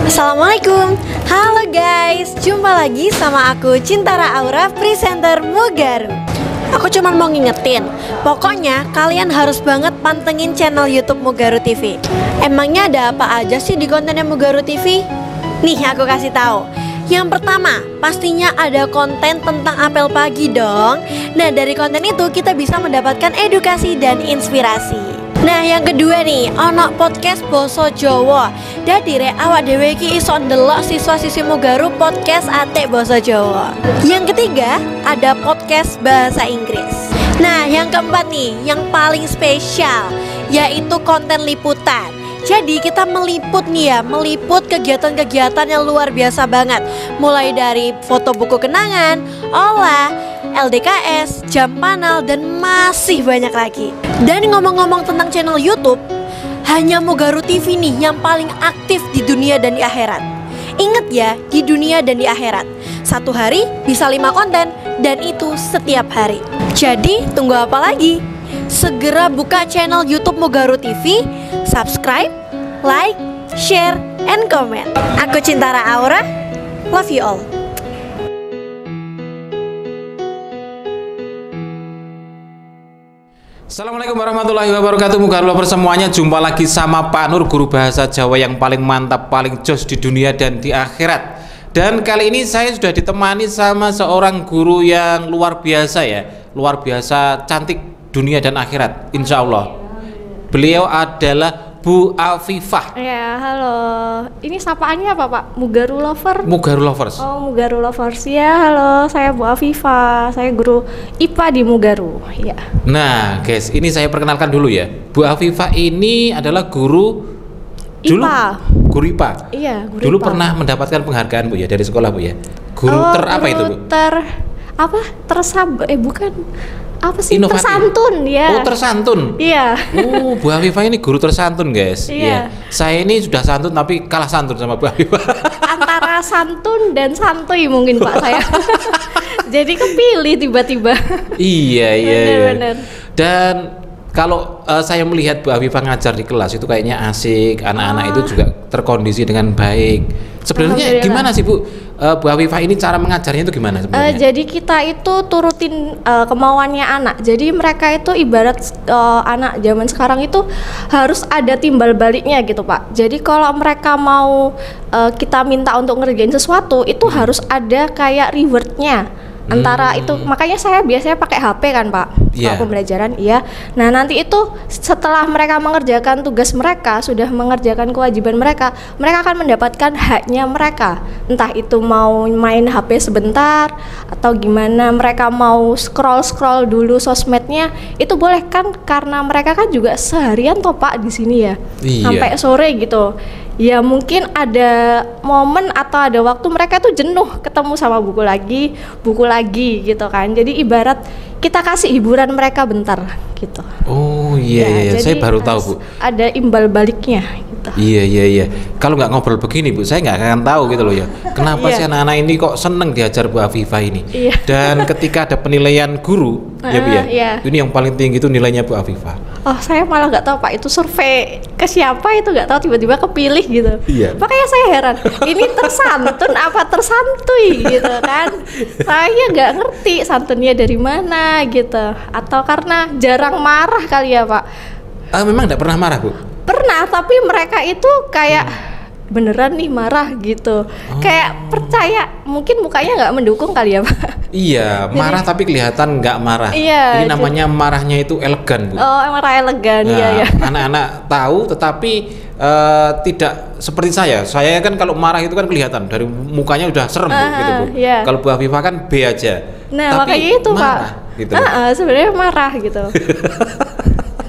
Assalamualaikum, halo guys, jumpa lagi sama aku Cintara Aura, presenter Mugaru. Aku cuma mau ngingetin, pokoknya kalian harus banget pantengin channel YouTube Mugaru TV. Emangnya ada apa aja sih di kontennya Mugaru TV? Nih aku kasih tahu. Yang pertama, pastinya ada konten tentang apel pagi dong. Nah dari konten itu kita bisa mendapatkan edukasi dan inspirasi. Nah yang kedua nih, ono podcast Boso Jowo. Dadi rek awak dhewe iki iso ndelok siswa-siswi Mugaru podcast Atik Boso Jowo. Yang ketiga, ada podcast bahasa Inggris. Nah yang keempat nih, yang paling spesial, yaitu konten liputan. Jadi kita meliput nih ya, meliput kegiatan-kegiatan yang luar biasa banget. Mulai dari foto buku kenangan, olah, LDKS, jam panel, dan masih banyak lagi. Dan ngomong-ngomong tentang channel YouTube, hanya Mugaru TV nih yang paling aktif di dunia dan di akhirat. Ingat ya, di dunia dan di akhirat. Satu hari bisa 5 konten, dan itu setiap hari. Jadi tunggu apa lagi? Segera buka channel YouTube Mugaru TV, subscribe, like, share, and comment. Aku Cintara Aura, love you all. Assalamualaikum warahmatullahi wabarakatuh. Mugaru lovers semuanya, jumpa lagi sama Pak Nur, guru bahasa Jawa yang paling mantap, paling jos di dunia dan di akhirat. Dan kali ini saya sudah ditemani sama seorang guru yang luar biasa ya, luar biasa cantik dunia dan akhirat, insya Allah. Beliau adalah Bu Afifah. Ya, halo. Ini sapaannya apa, Pak? Mugaru Lover? Mugaru Lovers. Oh, Mugaru Lovers. Ya, halo. Saya Bu Afifah. Saya guru IPA di Mugaru. Ya. Nah, guys, ini saya perkenalkan dulu ya. Bu Afifah ini adalah guru dulu, IPA. Guru IPA. Iya, guru dulu IPA. Pernah mendapatkan penghargaan Bu ya dari sekolah Bu ya. Guru apa itu Bu? Bukan. Apa sih? Inovatif. Tersantun ya. Oh, tersantun. Iya. Oh, Bu Afifah ini guru tersantun, guys. Iya. Saya ini sudah santun tapi kalah santun sama Bu Afifah. Antara santun dan santuy mungkin Pak saya. Jadi kepilih tiba-tiba. Iya. Benar. Dan kalau saya melihat Bu Afifah ngajar di kelas itu kayaknya asik, anak-anak itu juga terkondisi dengan baik. Sebenarnya gimana sih Bu? Bu Afifah ini cara mengajarnya itu gimana sebenarnya? Jadi kita itu turutin kemauannya anak. Jadi mereka itu ibarat anak zaman sekarang itu harus ada timbal baliknya gitu Pak. Jadi kalau mereka mau kita minta untuk ngerjain sesuatu itu harus ada kayak rewardnya. Antara itu makanya saya biasanya pakai HP kan Pak, soal pembelajaran. Iya. Nah nanti itu setelah mereka mengerjakan tugas mereka, sudah mengerjakan kewajiban mereka akan mendapatkan haknya mereka. Entah itu mau main HP sebentar atau gimana, mereka mau scroll dulu sosmednya itu boleh kan, karena mereka kan juga seharian toh Pak di sini ya, sampai sore gitu. Ya mungkin ada momen atau ada waktu mereka tuh jenuh ketemu sama buku lagi gitu kan. Jadi ibarat kita kasih hiburan mereka bentar gitu. Oh iya, saya baru tahu Bu. Ada imbal baliknya gitu. Iya. Kalau nggak ngobrol begini Bu, saya nggak akan tahu gitu loh ya. Kenapa sih anak-anak ini kok seneng diajar Bu Afifah ini? Iya. Dan ketika ada penilaian guru, ya Bu ya. Iya. Ini yang paling tinggi itu nilainya Bu Afifah. Oh saya malah nggak tahu Pak, itu survei ke siapa itu nggak tahu, tiba-tiba kepilih gitu. Iya. Makanya saya heran, ini tersantun apa tersantuy gitu kan? Saya nggak ngerti santunnya dari mana gitu. Atau karena jarang marah kali ya Pak? Memang nggak pernah marah Bu? Pernah, tapi mereka itu kayak beneran nih marah gitu. Kayak percaya, mungkin mukanya nggak mendukung kali ya Pak? Iya, marah tapi kelihatan nggak marah. Iya, ini namanya marahnya itu elegan Bu. Oh, marah elegan. Nah, iya. Anak-anak tahu tetapi tidak seperti saya kan kalau marah itu kan kelihatan dari mukanya udah serem gitu Bu. Iya. Kalau Bu Afifah kan B aja. Nah tapi makanya itu marah, Pak gitu. sebenarnya marah gitu.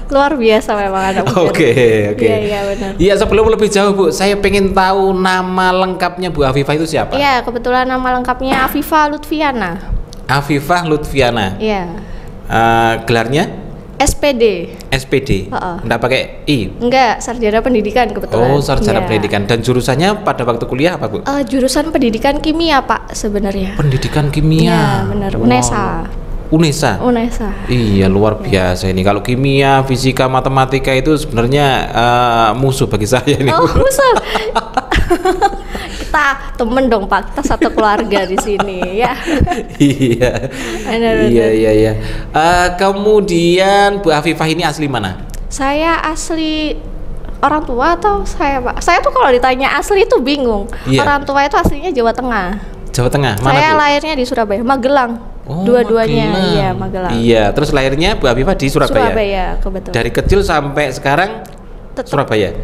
Luar biasa memang anak muda. Oke. Iya benar. Iya, sebelum lebih jauh Bu, saya pengen tahu nama lengkapnya Bu Afifah itu siapa? Iya, kebetulan nama lengkapnya Afifah Lutfiana. Afifah Lutfiana. Iya. Gelarnya? SPD. SPD. Enggak pakai I? Enggak, sarjana pendidikan kebetulan. Oh, sarjana pendidikan. Dan jurusannya pada waktu kuliah apa Bu? Jurusan pendidikan kimia Pak sebenarnya. Pendidikan kimia. Iya, benar. UNESA. UNESA. Iya, luar biasa ini. Kalau kimia, fisika, matematika itu sebenarnya musuh bagi saya ini. Oh, musuh. kita temen dong Pak, kita satu keluarga di sini ya. Iya. Benar-benar. Iya. Kemudian Bu Afifah ini asli mana? Saya asli orang tua atau saya Pak? Saya tuh kalau ditanya asli itu bingung. Iya. Orang tua itu aslinya Jawa Tengah. Jawa Tengah. Mana Saya Bu? lahirnya di Surabaya, Magelang. Oh, Dua-duanya, Magelang. iya Magelang. Iya, terus lahirnya Bu Afifah di Surabaya. Surabaya, kebetulan. Dari kecil sampai sekarang Tetap Surabaya.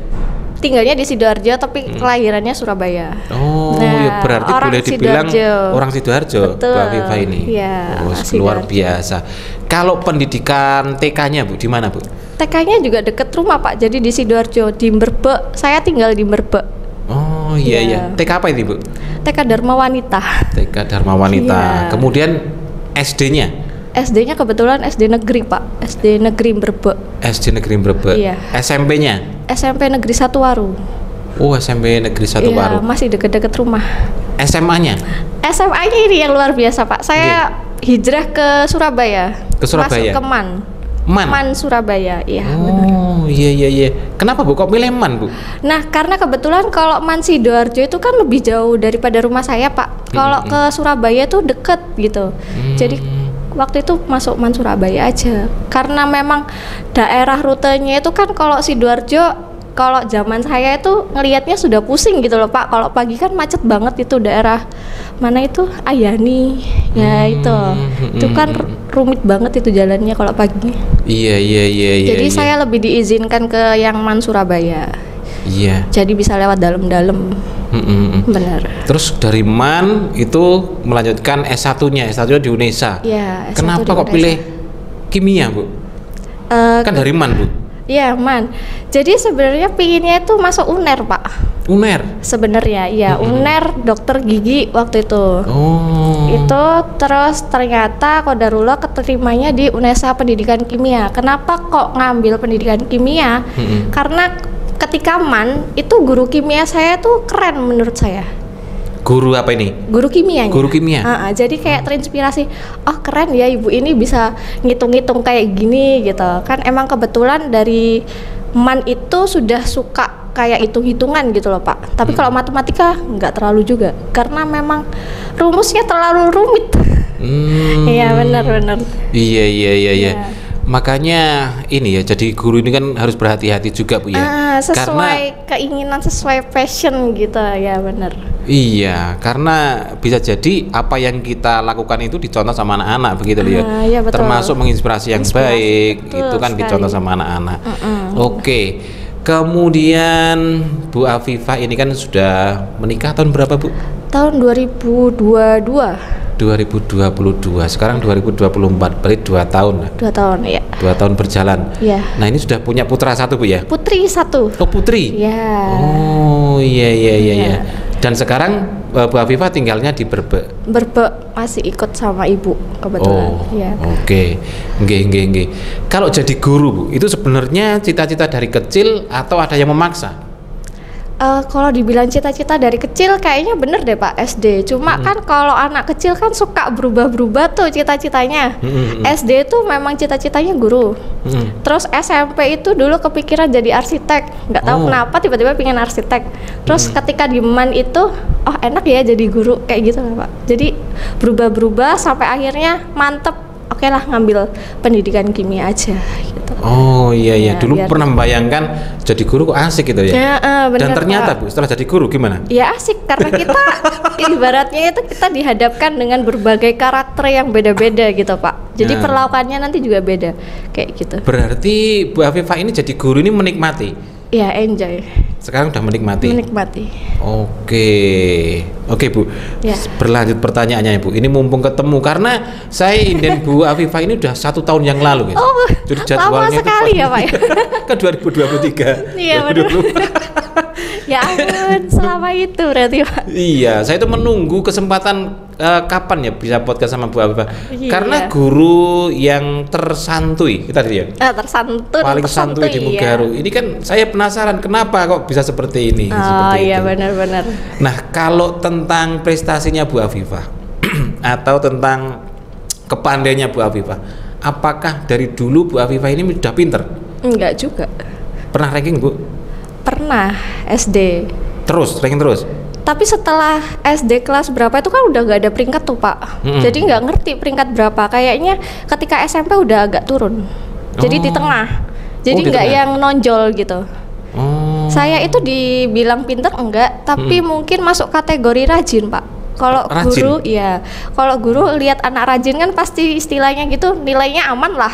tinggalnya di Sidoarjo tapi kelahirannya Surabaya. Oh, Nah, ya berarti orang boleh dibilang Sidoarjo. orang Sidoarjo, Betul. Bu Afifah ini. Iya, Oh, Sidoarjo. luar biasa. Kalau pendidikan TK-nya Bu, di mana Bu? TK-nya juga deket rumah Pak, jadi di Sidoarjo, di Merbek. Saya tinggal di Merbek. Oh iya Iya. iya. TK apa ini Bu? TK Dharma Wanita. TK Dharma Wanita. Iya. Kemudian SD-nya? SD-nya kebetulan SD negeri Pak, SD negeri Merbek. SD Negeri Brebes. Iya. SMP-nya? SMP negeri 1 Waru. Oh, SMP Negeri 1 Iya, Waru. masih deket-deket rumah. SMA-nya? SMA-nya ini yang luar biasa Pak. Saya hijrah ke Surabaya. Ke Surabaya? Masuk ke MAN. MAN? Surabaya, iya. Benar. Oh, iya. Kenapa Bu kok milih MAN, Bu? Nah, karena kebetulan kalau MAN Sidoarjo itu kan lebih jauh daripada rumah saya, Pak. Kalau ke Surabaya itu deket gitu. Jadi waktu itu masuk MAN Surabaya aja. Karena memang daerah rutenya itu kan kalau Sidoarjo, kalau zaman saya itu ngelihatnya sudah pusing gitu loh, Pak. Kalau pagi kan macet banget itu daerah mana itu Ayani. Ya itu. Itu kan rumit banget itu jalannya kalau pagi. Iya. Jadi iya. saya lebih diizinkan ke yang MAN Surabaya. Iya. Jadi bisa lewat dalam-dalam. Benar. Terus dari MAN itu melanjutkan S1-nya di UNESA. Iya, S1 Kenapa di kok UNESA. pilih kimia, Bu? Kan dari MAN, Bu. Iya, MAN. Jadi sebenarnya pinginnya itu masuk UNER, Pak. UNER. Sebenarnya, iya, UNER dokter gigi waktu itu. Oh. Itu terus ternyata qadarullah keterimanya di UNESA Pendidikan Kimia. Kenapa kok ngambil pendidikan kimia? Karena ketika MAN itu guru kimia saya tuh keren menurut saya. Guru apa ini? Guru kimianya. Guru kimia. Jadi kayak terinspirasi, oh keren ya ibu ini bisa ngitung-ngitung kayak gini gitu. Kan emang kebetulan dari MAN itu sudah suka kayak hitung-hitungan gitu loh Pak. Tapi kalau matematika nggak terlalu juga, karena memang rumusnya terlalu rumit. Iya benar-benar. Iya. Iya. Makanya ini ya, jadi guru ini kan harus berhati-hati juga, Bu ya. Sesuai keinginan, sesuai passion gitu ya benar. Iya, karena bisa jadi apa yang kita lakukan itu dicontoh sama anak-anak begitu loh ya. Iya, betul. Termasuk menginspirasi yang baik, Betul itu kan sekali. dicontoh sama anak-anak. Oke. Kemudian Bu Afifah ini kan sudah menikah tahun berapa, Bu? Tahun 2022. 2022. Sekarang 2024, berarti 2 tahun lah. 2 tahun ya. 2 tahun berjalan. Iya. Nah, ini sudah punya putra 1, Bu ya? Putri 1. Oh, putri. Ya. Oh, iya. Dan sekarang Bu Afifah tinggalnya di Brebes. Berbek masih ikut sama ibu kebetulan. Oh, Ya. oke. Nggih. Kalau jadi guru, Bu, itu sebenarnya cita-cita dari kecil atau ada yang memaksa? Kalau dibilang cita-cita dari kecil kayaknya bener deh Pak SD. Cuma kan kalau anak kecil kan suka berubah-berubah tuh cita-citanya. SD itu memang cita-citanya guru. Terus SMP itu dulu kepikiran jadi arsitek. Nggak tahu Oh. kenapa tiba-tiba pengen arsitek. Terus ketika di MAN itu, oh enak ya jadi guru kayak gitu lah Pak. Jadi berubah-berubah sampai akhirnya mantep. Oke lah ngambil pendidikan kimia aja gitu. Oh iya. Ya, Dulu biar- pernah membayangkan jadi guru kok asik gitu ya? Bener, Dan ternyata, Pak. Bu, setelah jadi guru gimana? Ya asik karena kita ibaratnya itu kita dihadapkan dengan berbagai karakter yang beda-beda gitu Pak. Jadi Nah. perlakuannya nanti juga beda kayak gitu. Berarti Bu Afifah ini jadi guru ini menikmati. Ya enjoy, Sekarang udah menikmati. menikmati. Oke Bu. Ya. Berlanjut pertanyaannya Bu. Ini mumpung ketemu karena saya inden Bu Afifah ini udah 1 tahun yang lalu, guys. Oh, Jadi lama jadwalnya itu sekali ya, Pak, ya? Ke 2023. Iya, benar. Ya ampun, selama itu berarti Pak. Iya, saya itu menunggu kesempatan kapan ya bisa podcast sama Bu Afifah. Iya. Karena guru yang tersantui kita dia. Tersantun, Paling santuy di Mugaru. Ini kan saya penasaran kenapa kok bisa seperti ini. Oh seperti iya itu. benar-benar. Nah, kalau tentang prestasinya Bu Afifah atau tentang kepandaiannya Bu Afifah, apakah dari dulu Bu Afifah ini sudah pinter? Enggak juga. Pernah ranking, Bu? Pernah SD. Terus, ranking terus? Tapi setelah SD kelas berapa itu kan udah nggak ada peringkat tuh Pak. Jadi nggak ngerti peringkat berapa. Kayaknya ketika SMP udah agak turun. Jadi di tengah. Jadi di nggak tengah. yang nonjol gitu. Saya itu dibilang pinter enggak, tapi mungkin masuk kategori rajin Pak. Kalau Rajin? guru, ya. Kalau guru lihat anak rajin kan pasti istilahnya gitu, nilainya aman lah.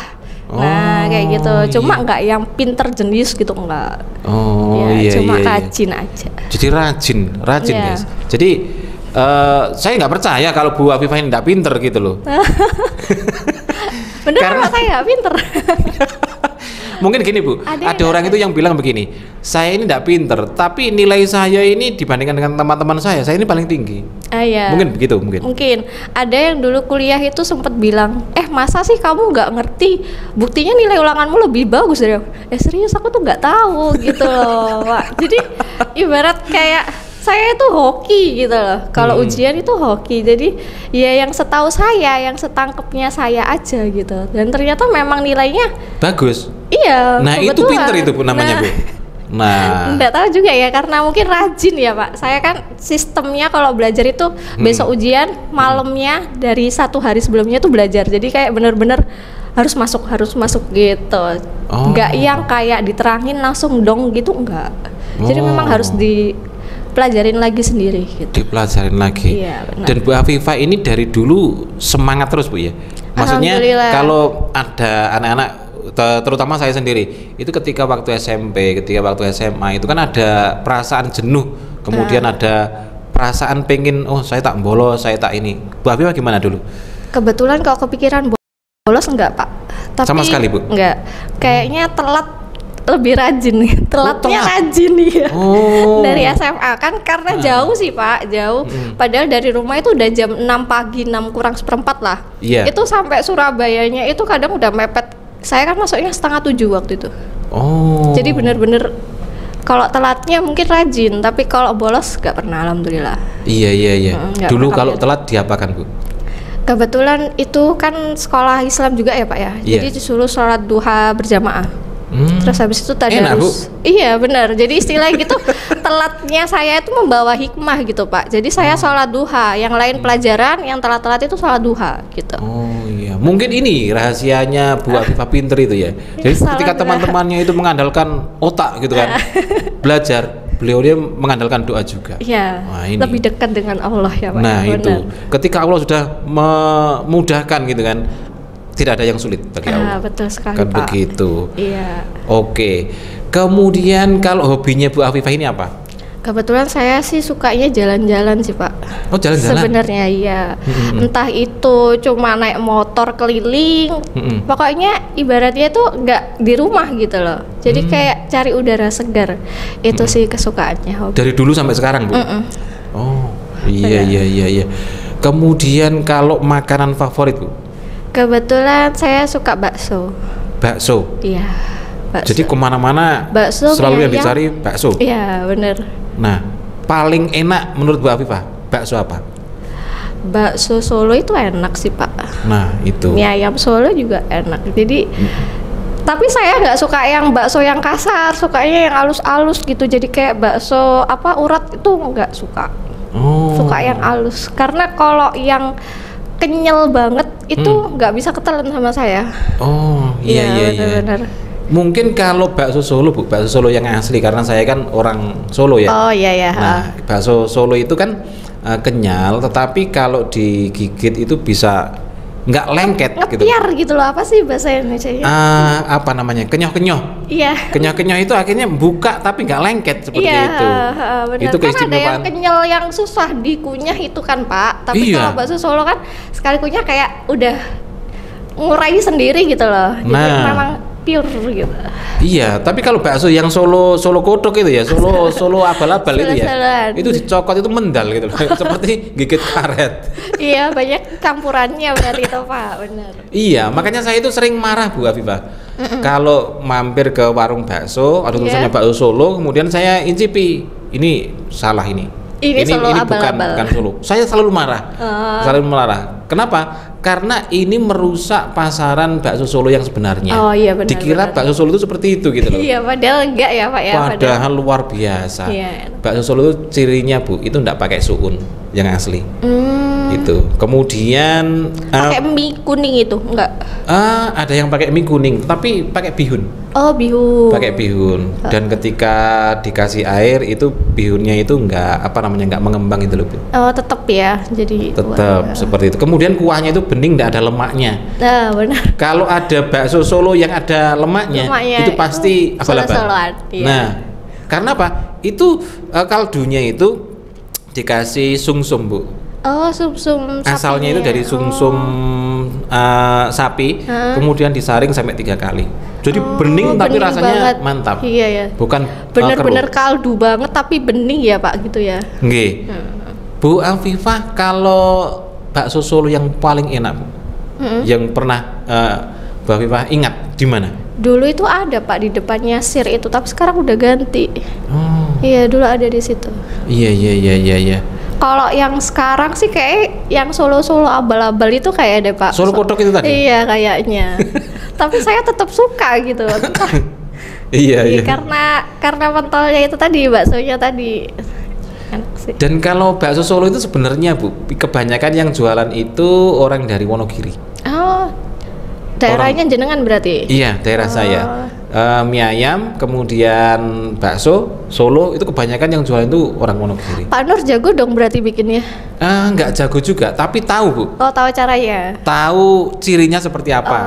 Nah kayak gitu. Cuma nggak yang pinter jenius gitu enggak. Oh Ya, iya cuma iya, iya. rajin aja. Jadi rajin Iya. guys. Jadi saya nggak percaya kalau Bu Afifah ini nggak pinter gitu loh. Bener Karena- apa saya nggak pinter? Mungkin gini Bu, Ada ada yang orang itu yang bilang begini, saya ini nggak pinter, tapi nilai saya ini dibandingkan dengan teman-teman saya ini paling tinggi. Ah, ya. Mungkin begitu mungkin. Mungkin ada yang dulu kuliah itu sempat bilang, masa sih kamu nggak ngerti? Buktinya nilai ulanganmu lebih bagus dari aku. Serius aku tuh nggak tahu gitu loh, Pak. Jadi ibarat kayak saya itu hoki gitu loh. Kalau ujian itu hoki. Jadi ya yang setahu saya, yang setangkepnya saya aja gitu. Dan ternyata memang nilainya Bagus. iya. Nah itu kebetulan. pinter itu Bu namanya Nah, Bu. Nah, Nggak tahu juga ya, karena mungkin rajin ya Pak. Saya kan sistemnya kalau belajar itu besok ujian, malamnya dari 1 hari sebelumnya tuh belajar. Jadi kayak bener-bener harus masuk gitu. Oh. Nggak yang kayak diterangin langsung dong gitu, enggak. Jadi memang harus dipelajarin lagi sendiri gitu. dipelajarin lagi. Iya, benar. Dan Bu Afifah ini dari dulu semangat terus Bu ya. Maksudnya Alhamdulillah. kalau ada anak-anak terutama saya sendiri itu ketika waktu SMP, ketika waktu SMA itu kan ada perasaan jenuh, kemudian ada perasaan pengen saya tak bolos, saya tak ini. Bu Afifah gimana dulu? Kebetulan kalau kepikiran bolos enggak Pak. Tapi Sama sekali, Bu? Enggak. Kayaknya telat lebih rajin nih. Telatnya telat. rajin nih ya. Oh. Dari SMA kan karena jauh sih Pak, jauh. Padahal dari rumah itu udah jam 6 pagi, 6 kurang seperempat lah. Iya. Itu sampai Surabayanya itu kadang udah mepet. Saya kan masuknya 6:30 waktu itu. Oh. Jadi bener-bener kalau telatnya mungkin rajin, tapi kalau bolos gak pernah alhamdulillah. Iya iya iya. Nggak Dulu pernah kalau lihat. telat diapakan Bu? Kebetulan itu kan sekolah Islam juga ya Pak ya. Iya. Jadi disuruh sholat duha berjamaah. Terus habis itu Enak, Bu. tadarus. Iya benar. Jadi istilah gitu telatnya saya itu membawa hikmah gitu Pak. Jadi saya sholat duha, yang lain pelajaran, yang telat-telat itu sholat duha gitu. Oh iya, mungkin ini rahasianya Bu Afifah pinter itu ya. Jadi Salah ketika doa. teman-temannya itu mengandalkan otak gitu kan, belajar, beliau dia mengandalkan doa juga. Iya. Wah, ini. Lebih dekat dengan Allah ya Pak. Nah Benar. itu, ketika Allah sudah memudahkan gitu kan, tidak ada yang sulit bagi Allah. Betul sekali Kan Pak. begitu. Iya. Oke. Kemudian kalau hobinya Bu Afifah ini apa? Kebetulan saya sih sukanya jalan-jalan sih Pak. Oh jalan-jalan. Sebenarnya iya. Entah itu cuma naik motor keliling, pokoknya ibaratnya itu nggak di rumah gitu loh. Jadi kayak cari udara segar. Itu sih kesukaannya hobi. Dari dulu sampai sekarang Bu? Oh iya iya iya iya. Kemudian kalau makanan favorit Bu? Kebetulan saya suka bakso. Bakso. Iya. Bakso. Jadi kemana-mana Bakso, selalu yang mie ayam. dicari bakso. Iya bener. Nah, paling enak menurut Bu Afifah bakso apa? Bakso Solo itu enak sih Pak. Nah itu. Mie ayam Solo juga enak. Jadi tapi saya nggak suka yang bakso yang kasar, sukanya yang halus-halus gitu. Jadi kayak bakso urat itu nggak suka. Oh. Suka yang halus. Karena kalau yang kenyal banget itu nggak bisa ketelan sama saya. Oh iya iya iya. benar-benar. Mungkin kalau bakso Solo Bu, bakso Solo yang asli karena saya kan orang Solo ya. Oh iya ya. Nah, bakso Solo itu kan kenyal, tetapi kalau digigit itu bisa nggak lengket gitu. Ngepiar gitu loh, apa sih bahasa Indonesia-nya? Apa namanya? Kenyoh-kenyoh. Iya. Kenyoh-kenyoh itu akhirnya buka tapi nggak lengket seperti Iya, itu. benar. Itu Kan ada yang keistimewaan. kenyal yang susah dikunyah itu kan Pak. Tapi Iya. kalau bakso Solo kan sekali kunyah kayak udah ngurai sendiri gitu loh. Jadi Nah. memang pure gitu. Iya, tapi kalau bakso yang Solo kodok itu ya, Solo abal-abal itu ya, Solo-soloan. itu dicokot itu mendal gitu loh, seperti gigit karet. Iya, banyak campurannya berarti itu Pak, benar. Iya, makanya saya itu sering marah Bu Afifah. Kalau mampir ke warung bakso, ada tulisannya Iya. bakso Solo, kemudian saya incipi, ini salah ini. Ini solo abal-abal. bukan solo. Saya selalu marah. Selalu marah. Kenapa? Karena ini merusak pasaran bakso Solo yang sebenarnya. Oh iya benar. Dikira benar. bakso Solo itu seperti itu gitu loh. Iya padahal enggak ya Pak ya. Padahal luar biasa. Iya. Bakso Solo itu cirinya Bu, itu enggak pakai suun yang asli. Itu. Kemudian Pakai mie kuning itu enggak? ada yang pakai mie kuning, tapi pakai bihun. Oh bihun. Pakai bihun. Dan ketika dikasih air itu bihunnya itu enggak enggak mengembang itu loh Bu. Oh tetap ya. Jadi Tetap seperti itu. Kemudian kuahnya itu bening, enggak ada lemaknya. Nah benar. Kalau ada bakso Solo yang ada lemaknya itu pasti abal-abal. Solo-soloan, iya. Nah, karena apa? Itu kaldunya itu dikasih sumsum Bu. Oh sum-sum Asalnya itu dari sumsum sapi, kemudian disaring sampai 3 kali. Jadi bening tapi bening rasanya banget. mantap. Iya ya. Bukan Bener-bener kaldu banget tapi bening ya Pak gitu ya. Nggih. Bu Afifah, kalau bakso Solo yang paling enak Bu, yang pernah Bu Afifah ingat di mana? Dulu itu ada Pak di depannya Sir itu, tapi sekarang udah ganti. Oh, Iya dulu ada di situ. iya. Kalau yang sekarang sih kayak yang Solo-Solo abal-abal itu kayak ada Pak. Solo kodok itu tadi? Iya kayaknya. Tapi saya tetap suka gitu. Iya. Karena pentolnya itu tadi, baksonya tadi. Enak sih. Dan kalau bakso Solo itu sebenarnya Bu, kebanyakan yang jualan itu orang dari Wonogiri. Oh, daerahnya jenengan berarti? Iya, daerah saya. Mie ayam, kemudian bakso Solo itu kebanyakan yang jualan itu orang Wonogiri. Pak Nur jago dong berarti bikinnya? Nggak jago juga, tapi tahu Bu. Oh, tahu caranya? Tahu cirinya seperti apa.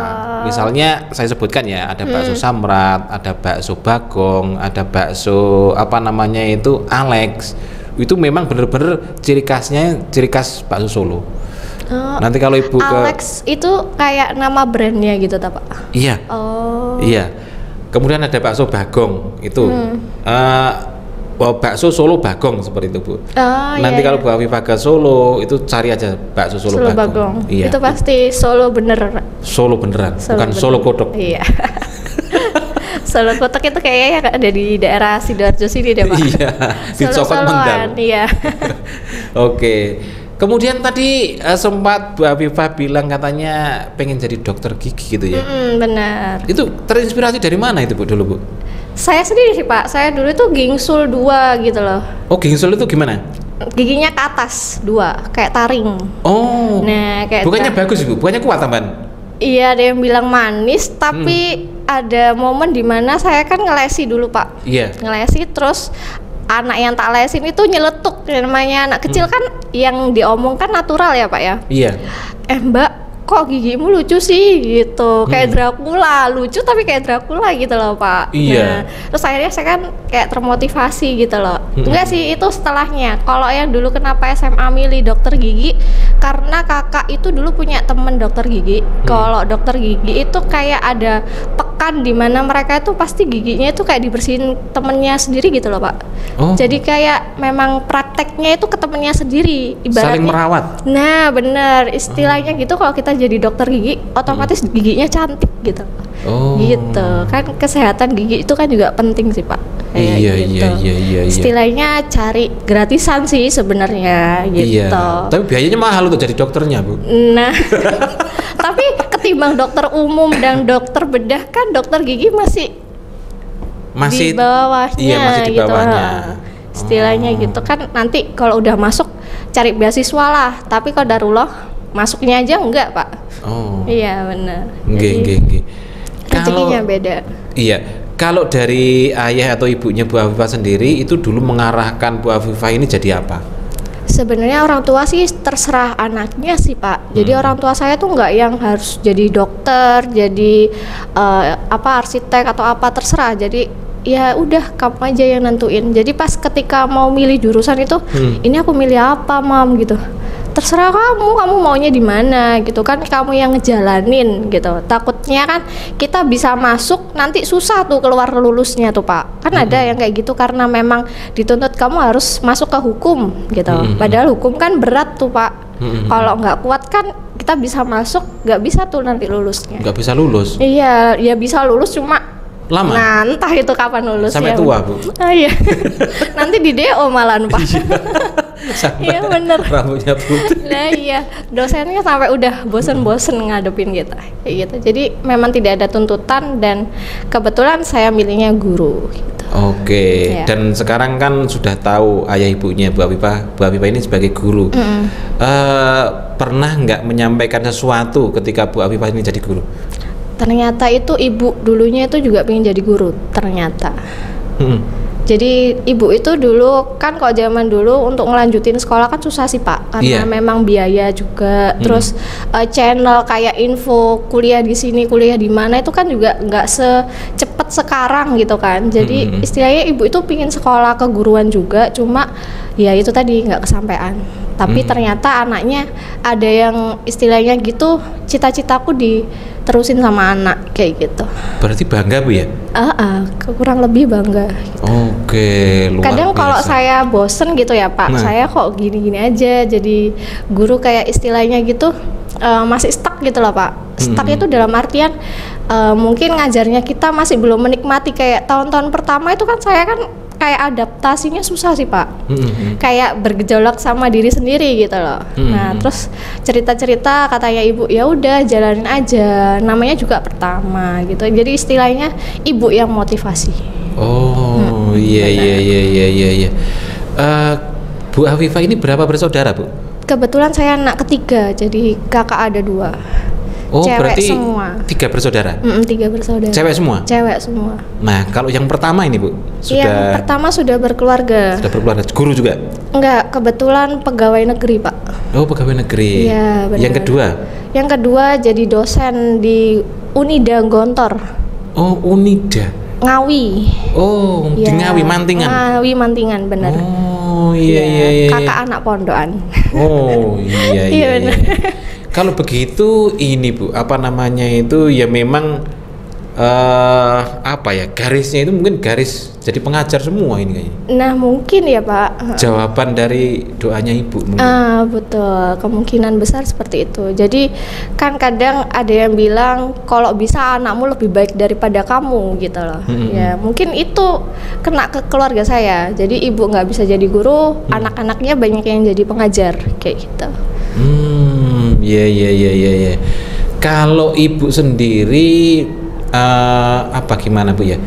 Misalnya saya sebutkan ya, ada bakso Samrat, ada bakso Bagong, ada bakso itu Alex. Itu memang benar-benar ciri khas bakso Solo. Nanti kalau Ibu Alex itu kayak nama brandnya gitu tak Pak? Iya. Oh. Iya. Kemudian ada bakso Bagong itu. Bakso Solo Bagong seperti itu Bu. Nanti iya, kalau Bu Afifah ke Solo itu cari aja bakso Solo Bagong. Iya. Itu pasti Solo bener. Solo beneran, bukan bener. Solo kodok. Iya. Solo kotak itu kayaknya ada di daerah Sidoarjo sini deh Pak. Iya, di Cokot Mendal. Iya. Oke. Kemudian tadi sempat Bu Afifah bilang katanya pengen jadi dokter gigi gitu ya. Benar. Itu terinspirasi dari mana itu Bu dulu Bu? Saya sendiri sih Pak. Saya dulu itu gingsul 2 gitu loh. Oh, gingsul itu gimana? Giginya ke atas 2, kayak taring. Oh. Nah, kayak bukannya bagus Bu, bukannya kuat tambahan? Iya, ada yang bilang manis, tapi ada momen dimana saya kan ngelesi dulu Pak. Iya. Ngelesi terus anak yang tak lesin itu nyeletuk, namanya anak kecil kan yang diomongkan natural ya Pak ya. Iya. Mbak, kok gigimu lucu sih gitu, kayak Dracula, lucu tapi kayak Dracula gitu loh Pak. Iya. Nah, terus akhirnya saya kan kayak termotivasi gitu loh. Enggak sih, itu setelahnya. Kalau yang dulu kenapa SMA milih dokter gigi, karena kakak itu dulu punya temen dokter gigi. Kalau dokter gigi itu kayak ada pekan di mana mereka itu pasti giginya itu kayak dibersihin temennya sendiri gitu loh Pak. Oh. Jadi kayak memang prakteknya itu ke temennya sendiri, ibaratnya Saling merawat. Nah bener, istilahnya gitu. Kalau kita jadi dokter gigi otomatis giginya cantik gitu. Oh. Gitu kan, kesehatan gigi itu kan juga penting sih Pak. Kayak Iya, gitu. iya. Istilahnya cari gratisan sih sebenarnya gitu. Iya. Tapi biayanya mahal untuk jadi dokternya Bu. Nah tapi ketimbang dokter umum dan dokter bedah kan dokter gigi masih di bawahnya. Iya, masih di gitu. bawahnya. Istilahnya gitu kan, nanti kalau udah masuk cari beasiswa lah, tapi kalau darullah masuknya aja enggak Pak. Oh. Iya benar. Nggih. Rezekinya beda. Iya. Kalau dari ayah atau ibunya Bu Afifah sendiri itu dulu mengarahkan Bu Afifah ini jadi apa? Sebenarnya orang tua sih terserah anaknya sih Pak. Jadi orang tua saya tuh nggak yang harus jadi dokter, jadi arsitek atau apa, terserah. Jadi ya udah kamu aja yang nentuin. Jadi pas ketika mau milih jurusan itu, ini aku milih apa Mam gitu. Terserah kamu maunya di mana gitu kan, kamu yang ngejalanin gitu. Takutnya kan kita bisa masuk nanti susah tuh keluar lulusnya tuh Pak. Kan ada yang kayak gitu karena memang dituntut kamu harus masuk ke hukum gitu. Padahal hukum kan berat tuh Pak. Kalau nggak kuat kan kita bisa masuk, nggak bisa tuh nanti lulusnya. Nggak bisa lulus? Iya, ya bisa lulus cuma lama? Nah entah itu kapan lulusnya. Sampai tua Bu? Oh iya. Nanti di DO malahan Pak. Sampai Iya, bener. rambutnya putih. Nah iya, dosennya sampai udah bosen-bosen ngadepin kita kayak gitu. Jadi memang tidak ada tuntutan dan kebetulan saya milihnya guru gitu. Oke, Iya. dan sekarang kan sudah tahu ayah ibunya Bu Afifah. Bu Afifah ini sebagai guru. Pernah nggak menyampaikan sesuatu ketika Bu Afifah ini jadi guru? Ternyata itu ibu dulunya itu juga pengen jadi guru ternyata. Mm-mm. Jadi ibu itu dulu kan kalau zaman dulu untuk ngelanjutin sekolah kan susah sih Pak, karena Iya. memang biaya juga. Terus channel kayak info kuliah di sini, kuliah di mana itu kan juga nggak secepat sekarang gitu kan. Jadi istilahnya ibu itu pingin sekolah keguruan juga, cuma ya itu tadi nggak kesampaian. Tapi ternyata anaknya ada yang istilahnya gitu, cita-citaku diterusin sama anak kayak gitu. Berarti bangga Bu ya? Kurang lebih bangga. Oke, luar Kadang kalau biasa. saya bosen gitu ya Pak, Nah. saya kok gini-gini aja jadi guru kayak istilahnya gitu masih stuck gitu loh Pak. Stuck itu dalam artian mungkin ngajarnya kita masih belum menikmati. Kayak tahun-tahun pertama itu kan saya kan kayak adaptasinya susah sih Pak. Kayak bergejolak sama diri sendiri gitu loh. Nah terus cerita-cerita katanya ibu, ya udah jalanin aja, namanya juga pertama gitu. Jadi istilahnya ibu yang motivasi. Oh, iya. Bu Afifah ini berapa bersaudara Bu? Kebetulan saya anak ketiga, jadi kakak ada 2. Oh, Cewek berarti semua. 3 bersaudara. 3 bersaudara. Cewek semua. Cewek semua. Nah, kalau yang pertama ini Bu, Yang sudah pertama sudah berkeluarga. berkeluarga, guru juga. Enggak, kebetulan pegawai negeri Pak. Oh, pegawai negeri. Iya, benar. Yang kedua. Yang kedua jadi dosen di Unida Gontor, Oh, Unida. Ngawi. Oh, di Iya, Ngawi Mantingan. Ngawi Mantingan, benar. Oh, iya. Kakak anak pondokan. Oh, iya. Iya, benar. Kalau begitu ini Bu, apa namanya itu ya memang apa ya, garisnya itu mungkin garis jadi pengajar semua ini kayaknya. Nah, mungkin ya Pak. Jawaban dari doanya Ibu mungkin. Betul, kemungkinan besar seperti itu. Jadi kan kadang ada yang bilang kalau bisa anakmu lebih baik daripada kamu gitu loh. Ya mungkin itu kena ke keluarga saya. Jadi ibu nggak bisa jadi guru, anak-anaknya banyak yang jadi pengajar kayak gitu. Iya. Kalau Ibu sendiri apa gimana Bu ya?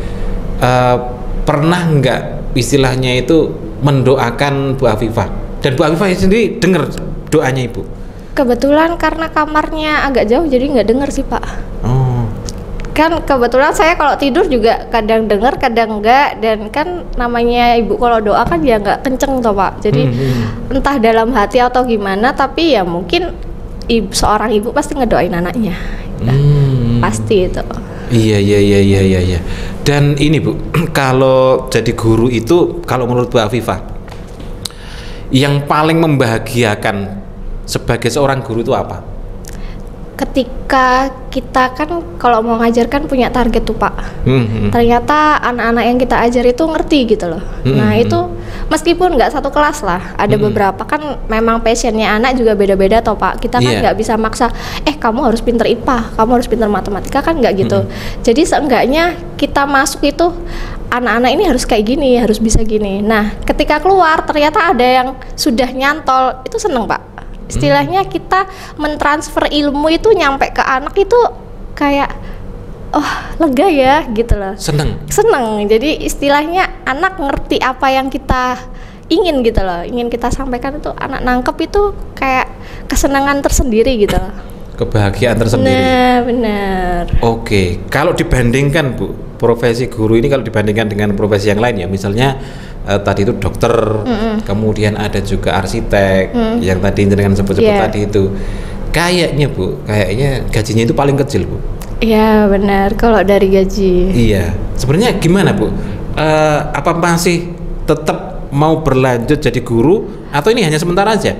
Pernah nggak istilahnya itu mendoakan Bu Afifah? Dan Bu Afifah sendiri dengar doanya Ibu? Kebetulan karena kamarnya agak jauh jadi nggak dengar sih Pak. Oh. Kan kebetulan saya kalau tidur juga kadang dengar kadang enggak, dan kan namanya ibu kalau doa kan ya nggak kenceng toh Pak. Jadi entah dalam hati atau gimana, tapi ya mungkin seorang ibu pasti ngedoain anaknya. Pasti itu. Iya. Dan ini Bu, kalau jadi guru itu, kalau menurut Bu Afifah, yang paling membahagiakan sebagai seorang guru itu apa? Ketika kita kan kalau mau ngajar kan punya target tuh Pak. Ternyata anak-anak yang kita ajar itu ngerti gitu loh. Nah itu meskipun nggak satu kelas lah, ada beberapa kan memang passionnya anak juga beda-beda toh Pak. Kita kan nggak bisa maksa, kamu harus pinter IPA, kamu harus pinter matematika, kan nggak gitu. Jadi seenggaknya kita masuk itu anak-anak ini harus kayak gini, harus bisa gini. Nah ketika keluar ternyata ada yang sudah nyantol, itu seneng Pak. Istilahnya kita mentransfer ilmu itu nyampe ke anak itu kayak lega ya gitu loh. Seneng. Jadi istilahnya anak ngerti apa yang kita ingin gitu loh, ingin kita sampaikan, itu anak nangkep itu kayak kesenangan tersendiri gitu loh. Kebahagiaan tersendiri. Nah benar. Oke, kalau dibandingkan Bu, profesi guru ini kalau dibandingkan dengan profesi yang lain ya, misalnya tadi itu dokter, kemudian ada juga arsitek, yang tadi dengan sebut-sebut tadi itu, kayaknya Bu, gajinya itu paling kecil Bu. Iya benar, kalau dari gaji. Iya, sebenarnya gimana Bu? Apa masih tetap mau berlanjut jadi guru atau ini hanya sementara aja?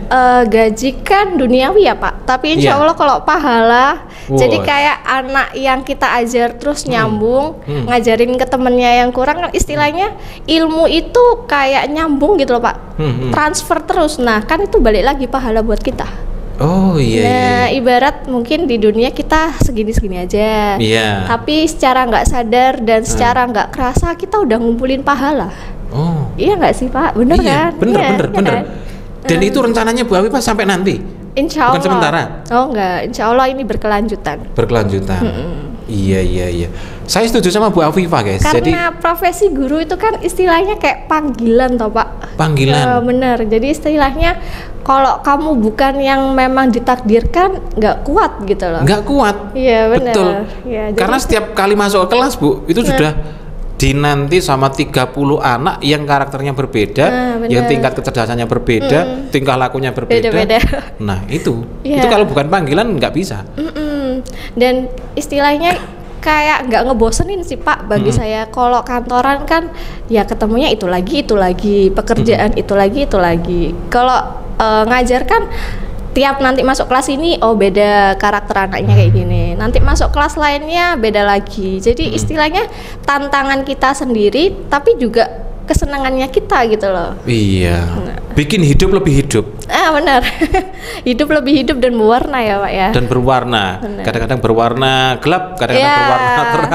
Gaji kan duniawi ya Pak, tapi insya Allah kalau pahala, jadi kayak anak yang kita ajar terus nyambung, ngajarin ke temennya yang kurang, kan istilahnya ilmu itu kayak nyambung gitu loh Pak, transfer terus. Nah kan itu balik lagi pahala buat kita. Oh iya. Nah ibarat mungkin di dunia kita segini-segini aja, tapi secara nggak sadar dan secara nggak kerasa kita udah ngumpulin pahala. Iya nggak sih Pak? Bener kan? Bener. Kan? Dan itu rencananya Bu Afifah sampai nanti? Insya Allah. Bukan sementara? Oh enggak, insya Allah ini berkelanjutan. Berkelanjutan. Iya. Saya setuju sama Bu Afifah guys. Karena profesi guru itu kan istilahnya kayak panggilan toh Pak. Panggilan. Bener. Jadi istilahnya kalau kamu bukan yang memang ditakdirkan, nggak kuat gitu loh. Nggak kuat. Iya benar. Betul. Ya, Karena setiap kali masuk ke kelas Bu, itu sudah dinanti sama 30 anak yang karakternya berbeda, yang tingkat kecerdasannya berbeda, tingkah lakunya berbeda. Beda-beda. Nah itu Yeah. itu kalau bukan panggilan nggak bisa. Dan istilahnya kayak nggak ngebosenin sih Pak bagi saya. Kalau kantoran kan ya ketemunya itu lagi, pekerjaan itu lagi. Kalau ngajar kan tiap nanti masuk kelas ini beda karakter anaknya kayak gini, nanti masuk kelas lainnya beda lagi. Jadi istilahnya tantangan kita sendiri tapi juga kesenangannya kita gitu loh. Iya. Bikin hidup lebih hidup. Benar. Hidup lebih hidup dan berwarna ya Pak ya. Dan berwarna. Kadang-kadang berwarna gelap, kadang-kadang berwarna terang.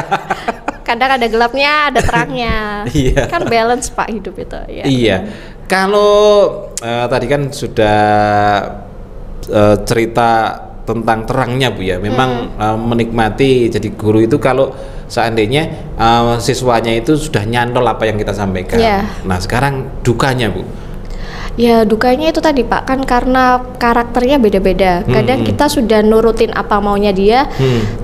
Kadang ada gelapnya, ada terangnya. Iya. Kan balance Pak hidup itu. Ya. Iya. Kalau tadi kan sudah cerita tentang terangnya Bu ya. Memang menikmati jadi guru itu kalau seandainya siswanya itu sudah nyantol apa yang kita sampaikan. Yeah. Nah, sekarang dukanya Bu. Ya dukanya itu tadi Pak, kan karena karakternya beda-beda. Kadang kita sudah nurutin apa maunya dia,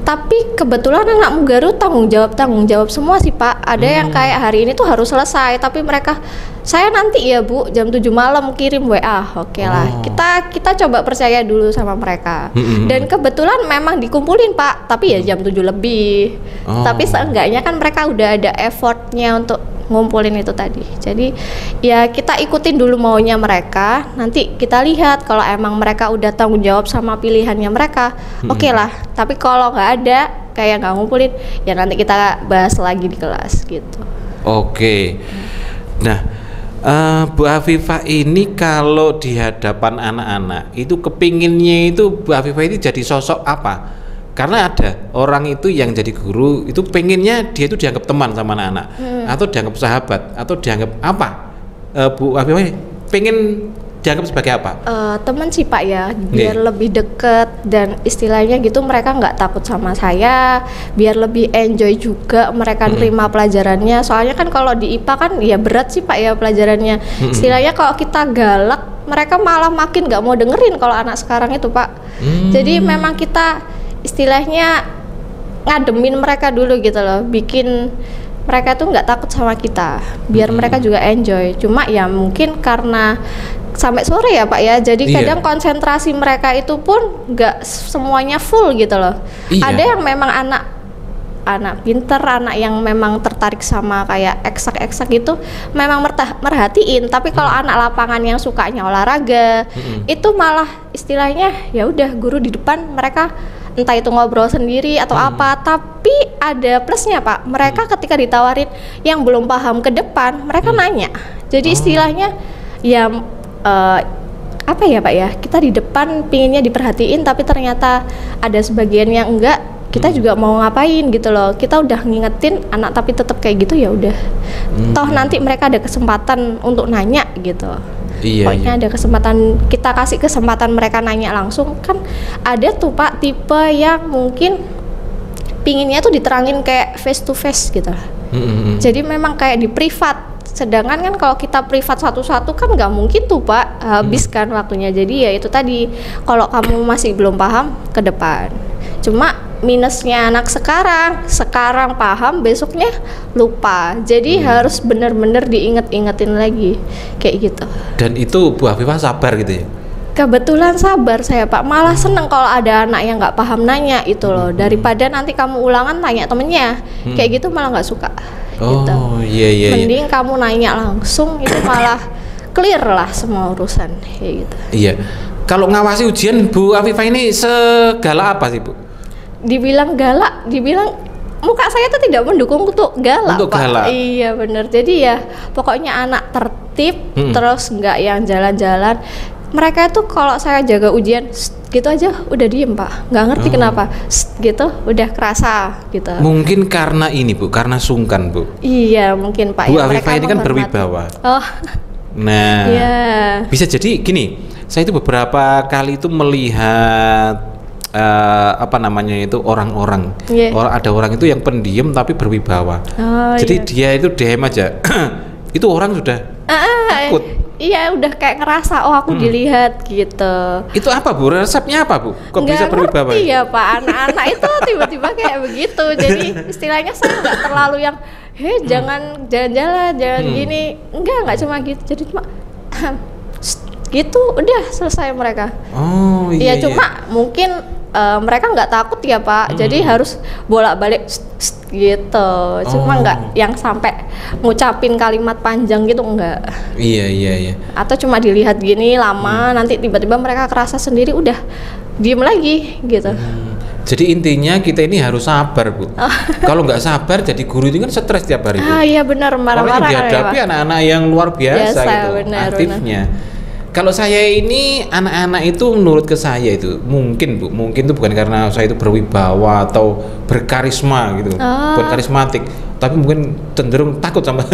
tapi kebetulan anak Mugaru tanggung jawab semua sih Pak. Ada yang kayak hari ini tuh harus selesai, tapi mereka saya nanti ya Bu jam 7 malam kirim WA. Oke lah, kita coba percaya dulu sama mereka. Dan kebetulan memang dikumpulin Pak, tapi ya jam 7 lebih. Tapi seenggaknya kan mereka udah ada effortnya untuk ngumpulin itu tadi. Jadi ya kita ikutin dulu maunya mereka, nanti kita lihat kalau emang mereka udah tanggung jawab sama pilihannya mereka, oke lah. Tapi kalau nggak ada kayak nggak ngumpulin, ya nanti kita bahas lagi di kelas gitu. Oke. Nah, Bu Afifah ini kalau di hadapan anak-anak itu kepinginnya itu Bu Afifah ini jadi sosok apa? Karena ada orang itu yang jadi guru itu pengennya dia itu dianggap teman sama anak-anak, atau dianggap sahabat, atau dianggap apa? Bu Afifah pengen dianggap sebagai apa? Teman sih Pak ya, biar lebih deket dan istilahnya gitu mereka nggak takut sama saya, biar lebih enjoy juga mereka nerima pelajarannya. Soalnya kan kalau di IPA kan ya berat sih Pak ya pelajarannya. Istilahnya kalau kita galak, mereka malah makin nggak mau dengerin kalau anak sekarang itu Pak. Jadi memang kita istilahnya ngademin mereka dulu gitu loh, bikin mereka tuh nggak takut sama kita, biar mereka juga enjoy. Cuma ya mungkin karena sampai sore ya Pak ya, jadi kadang konsentrasi mereka itu pun nggak semuanya full gitu loh. Ada yang memang anak pinter, anak yang memang tertarik sama kayak eksak gitu, memang merhatiin. Tapi kalau anak lapangan yang sukanya olahraga, itu malah istilahnya ya udah guru di depan mereka entah itu ngobrol sendiri atau apa. Tapi ada plusnya Pak, mereka ketika ditawarin yang belum paham ke depan, mereka nanya. Jadi istilahnya ya apa ya Pak ya, kita di depan pinginnya diperhatiin, tapi ternyata ada sebagian yang enggak. Kita juga mau ngapain gitu loh, kita udah ngingetin anak tapi tetap kayak gitu, ya udah toh nanti mereka ada kesempatan untuk nanya gitu. Pokoknya ada kesempatan, kita kasih kesempatan mereka nanya langsung. Kan ada tuh Pak tipe yang mungkin pinginnya tuh diterangin kayak face to face gitu. Jadi memang kayak di privat. Sedangkan kan kalau kita privat satu-satu kan nggak mungkin tuh Pak, habis kan waktunya. Jadi ya itu tadi, kalau kamu masih belum paham ke depan. Cuma minusnya anak sekarang paham, besoknya lupa. Jadi harus bener-bener diinget-ingetin lagi kayak gitu. Dan itu Bu Afifah sabar gitu ya? Kebetulan sabar saya Pak, malah seneng kalau ada anak yang nggak paham nanya itu loh. Daripada nanti kamu ulangan tanya temennya, kayak gitu malah nggak suka. Gitu. Iya. Mending kamu nanya langsung, itu malah clear lah semua urusan kayak gitu. Iya. Kalau ngawasi ujian Bu Afifah ini segala apa sih Bu? Dibilang galak, dibilang muka saya tuh tidak mendukung untuk galak, untuk Pak. Galak. Iya bener. Jadi ya pokoknya anak tertib, terus nggak yang jalan-jalan. Mereka itu kalau saya jaga ujian gitu aja udah diem Pak, nggak ngerti kenapa gitu udah kerasa gitu. Mungkin karena ini Bu, karena sungkan Bu. Iya mungkin Pak. Bu ya, Afifah ini kan berwibawa. Nah, Iya. bisa jadi gini, saya itu beberapa kali itu melihat apa namanya itu orang-orang, Iya. ada orang itu yang pendiam tapi berwibawa. Oh, Jadi iya. dia itu DM aja, itu orang sudah takut. Iya, udah kayak ngerasa oh aku dilihat gitu. Itu apa Bu? Resepnya apa Bu? Kok Nggak bisa berwibawa? ngerti ya Pak, anak-anak itu tiba-tiba kayak begitu. Jadi istilahnya saya nggak terlalu yang jangan jalan-jalan, jangan gini. Enggak cuma gitu. Jadi cuma gitu, udah selesai mereka. Oh iya. Iya, cuma mungkin mereka nggak takut ya Pak, jadi harus bolak-balik gitu. Cuma nggak yang sampai ngucapin kalimat panjang gitu, enggak. Iya. Atau cuma dilihat gini lama, nanti tiba-tiba mereka kerasa sendiri, udah diem lagi gitu. Jadi intinya kita ini harus sabar Bu. Kalau nggak sabar jadi guru ini kan stres tiap hari Bu. Iya benar, Apalagi marah-marah dihadapi ya, Pak. anak-anak yang luar biasa gitu, benar. aktifnya. Kalau saya ini anak-anak itu menurut ke saya itu mungkin Bu, mungkin itu bukan karena saya itu berwibawa atau berkarisma gitu, bukan karismatik, tapi mungkin cenderung takut sama.